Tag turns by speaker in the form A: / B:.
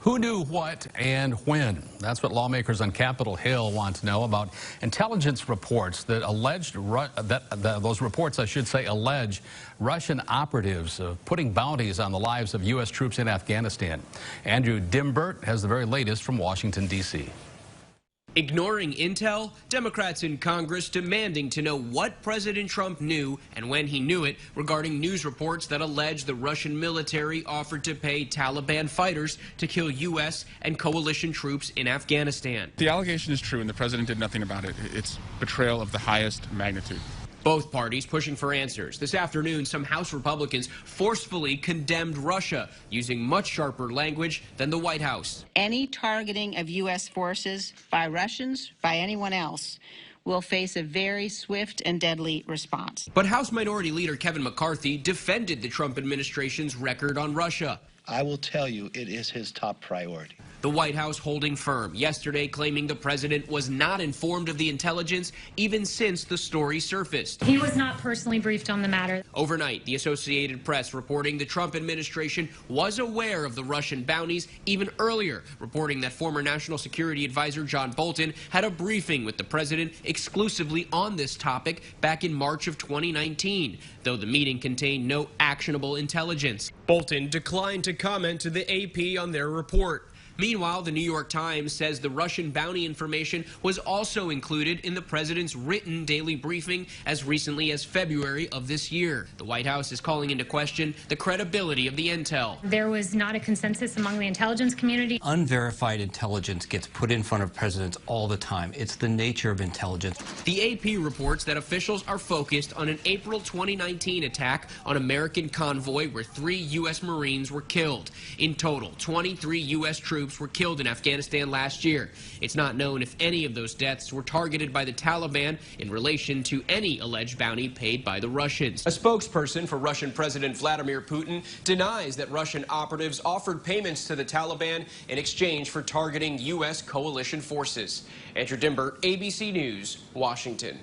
A: Who knew what and when? That's what lawmakers on Capitol Hill want to know about intelligence reports that those reports, I should say, allege Russian operatives putting bounties on the lives of U.S. troops in Afghanistan. Andrew Dimbert has the very latest from Washington, D.C.
B: Ignoring intel, Democrats in Congress demanding to know what President Trump knew and when he knew it regarding news reports that allege the Russian military offered to pay Taliban fighters to kill U.S. and coalition troops in Afghanistan.
C: The allegation is true and the president did nothing about it. It's betrayal of the highest magnitude.
B: Both parties pushing for answers. This afternoon, some House Republicans forcefully condemned Russia, using much sharper language than the White House.
D: Any targeting of U.S. forces by Russians, by anyone else, will face a very swift and deadly response.
B: But House Minority Leader Kevin McCarthy defended the Trump administration's record on Russia.
E: I will tell you, it is his top priority.
B: The White House holding firm, yesterday claiming the president was not informed of the intelligence even since the story surfaced.
F: He was not personally briefed on the matter.
B: Overnight, the Associated Press reporting the Trump administration was aware of the Russian bounties even earlier, reporting that former National Security Advisor John Bolton had a briefing with the president exclusively on this topic back in March of 2019, though the meeting contained no actionable intelligence. Bolton declined to comment to the AP on their report. Meanwhile, the New York Times says the Russian bounty information was also included in the president's written daily briefing as recently as February of this year. The White House is calling into question the credibility of the intel.
F: There was not a consensus among the intelligence community.
G: Unverified intelligence gets put in front of presidents all the time. It's the nature of intelligence.
B: The AP reports that officials are focused on an April 2019 attack on American convoy where 3 U.S. Marines were killed. In total, 23 U.S. troops were killed in Afghanistan last year. It's not known if any of those deaths were targeted by the Taliban in relation to any alleged bounty paid by the Russians. A spokesperson for Russian President Vladimir Putin denies that Russian operatives offered payments to the Taliban in exchange for targeting U.S. coalition forces. Andrew Dimbert, ABC News, Washington.